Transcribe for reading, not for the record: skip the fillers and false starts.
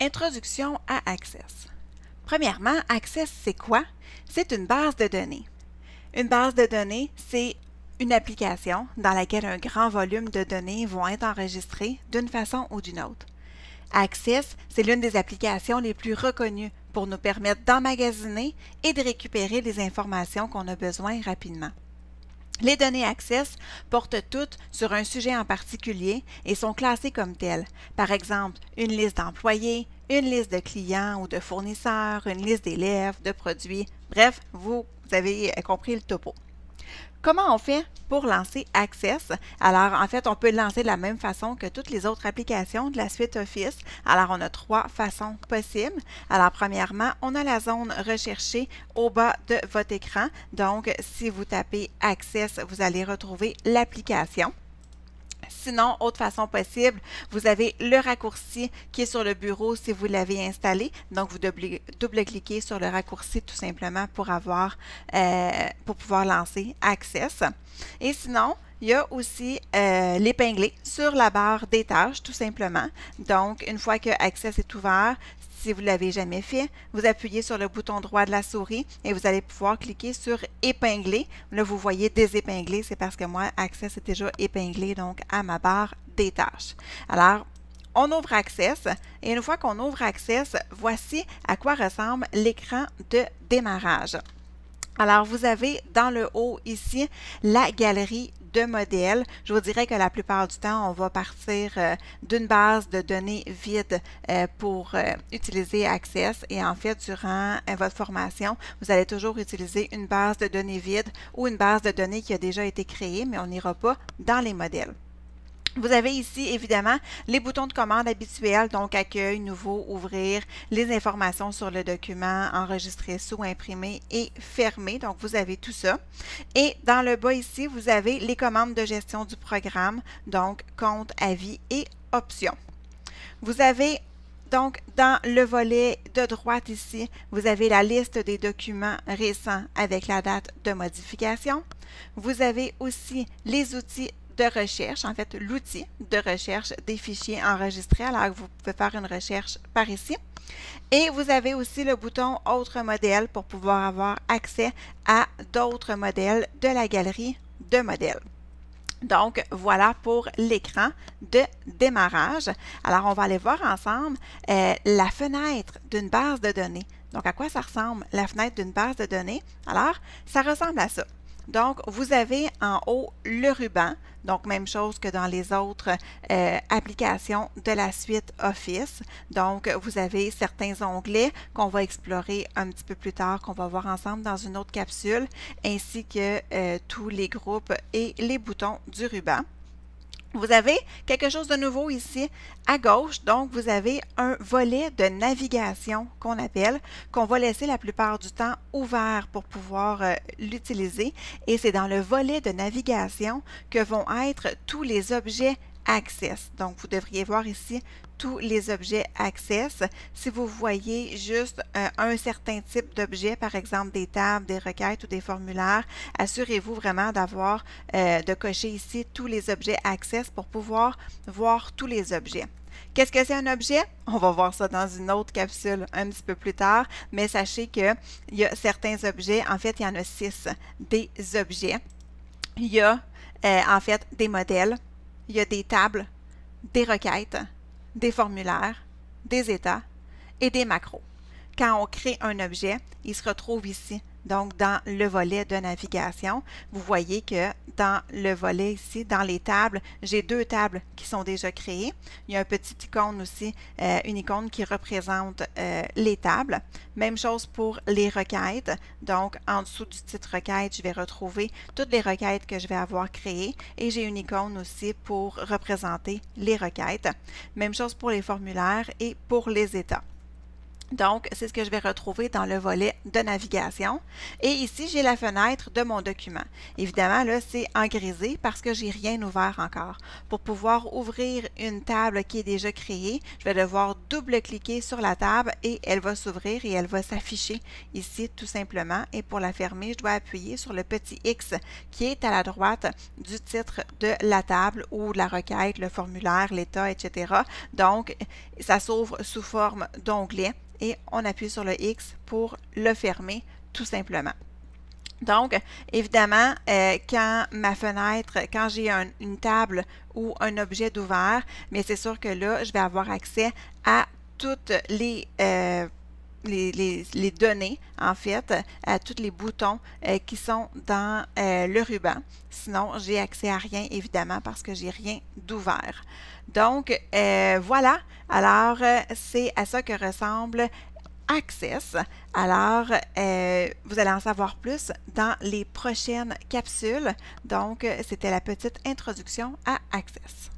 Introduction à Access. Premièrement, Access, c'est quoi? C'est une base de données. Une base de données, c'est une application dans laquelle un grand volume de données vont être enregistrées d'une façon ou d'une autre. Access, c'est l'une des applications les plus reconnues pour nous permettre d'emmagasiner et de récupérer les informations qu'on a besoin rapidement. Les données Access portent toutes sur un sujet en particulier et sont classées comme telles. Par exemple, une liste d'employés, une liste de clients ou de fournisseurs, une liste d'élèves, de produits. Bref, vous avez compris le topo. Comment on fait pour lancer Access? Alors, en fait, on peut le lancer de la même façon que toutes les autres applications de la suite Office. Alors, on a trois façons possibles. Alors, premièrement, on a la zone recherchée au bas de votre écran. Donc, si vous tapez Access, vous allez retrouver l'application. Sinon, autre façon possible, vous avez le raccourci qui est sur le bureau si vous l'avez installé. Donc, vous double-cliquez sur le raccourci tout simplement pour pouvoir lancer Access. Et sinon, il y a aussi l'épingler sur la barre des tâches, tout simplement. Donc, une fois que Access est ouvert, si vous ne l'avez jamais fait, vous appuyez sur le bouton droit de la souris et vous allez pouvoir cliquer sur épingler. Là, vous voyez désépingler, c'est parce que moi, Access est déjà épinglé donc à ma barre des tâches. Alors, on ouvre Access et une fois qu'on ouvre Access, voici à quoi ressemble l'écran de démarrage. Alors, vous avez dans le haut ici la galerie de modèles. Je vous dirais que la plupart du temps, on va partir d'une base de données vide pour utiliser Access et en fait, durant votre formation, vous allez toujours utiliser une base de données vide ou une base de données qui a déjà été créée, mais on n'ira pas dans les modèles. Vous avez ici, évidemment, les boutons de commande habituels, donc accueil, nouveau, ouvrir, les informations sur le document, enregistrer sous, imprimer et fermer. Donc, vous avez tout ça. Et dans le bas ici, vous avez les commandes de gestion du programme, donc compte, avis et options. Vous avez donc, dans le volet de droite ici, vous avez la liste des documents récents avec la date de modification. Vous avez aussi les outils de recherche, en fait, l'outil de recherche des fichiers enregistrés, alors que vous pouvez faire une recherche par ici. Et vous avez aussi le bouton Autres modèles pour pouvoir avoir accès à d'autres modèles de la galerie de modèles. Donc, voilà pour l'écran de démarrage. Alors, on va aller voir ensemble la fenêtre d'une base de données. Donc, à quoi ça ressemble la fenêtre d'une base de données? Alors, ça ressemble à ça. Donc, vous avez en haut le ruban, donc même chose que dans les autres applications de la suite Office. Donc, vous avez certains onglets qu'on va explorer un petit peu plus tard, qu'on va voir ensemble dans une autre capsule, ainsi que tous les groupes et les boutons du ruban. Vous avez quelque chose de nouveau ici à gauche, donc vous avez un volet de navigation qu'on appelle, qu'on va laisser la plupart du temps ouvert pour pouvoir l'utiliser et c'est dans le volet de navigation que vont être tous les objets Access. Donc, vous devriez voir ici tous les objets Access. Si vous voyez juste un certain type d'objet, par exemple des tables, des requêtes ou des formulaires, assurez-vous vraiment d'avoir, de cocher ici tous les objets Access pour pouvoir voir tous les objets. Qu'est-ce que c'est un objet? On va voir ça dans une autre capsule un petit peu plus tard, mais sachez qu'il y a certains objets, en fait, il y en a 6 des objets. Il y a en fait des modèles. Il y a des tables, des requêtes, des formulaires, des états et des macros. Quand on crée un objet, il se retrouve ici, donc dans le volet de navigation. Vous voyez que dans le volet ici, dans les tables, j'ai 2 tables qui sont déjà créées. Il y a un petit icône aussi, une icône qui représente les tables. Même chose pour les requêtes. Donc, en dessous du titre requête, je vais retrouver toutes les requêtes que je vais avoir créées et j'ai une icône aussi pour représenter les requêtes. Même chose pour les formulaires et pour les états. Donc, c'est ce que je vais retrouver dans le volet de navigation. Et ici, j'ai la fenêtre de mon document. Évidemment, là, c'est en grisé parce que j'ai rien ouvert encore. Pour pouvoir ouvrir une table qui est déjà créée, je vais devoir double-cliquer sur la table et elle va s'ouvrir et elle va s'afficher ici tout simplement. Et pour la fermer, je dois appuyer sur le petit X qui est à la droite du titre de la table ou de la requête, le formulaire, l'état, etc. Donc, ça s'ouvre sous forme d'onglet. Et on appuie sur le X pour le fermer tout simplement. Donc, évidemment, quand ma fenêtre, quand j'ai une table ou un objet d'ouvert, mais c'est sûr que là, je vais avoir accès à toutes les données, en fait, à tous les boutons qui sont dans le ruban. Sinon, j'ai accès à rien, évidemment, parce que j'ai rien d'ouvert. Donc, voilà. Alors, c'est à ça que ressemble Access. Alors, vous allez en savoir plus dans les prochaines capsules. Donc, c'était la petite introduction à Access.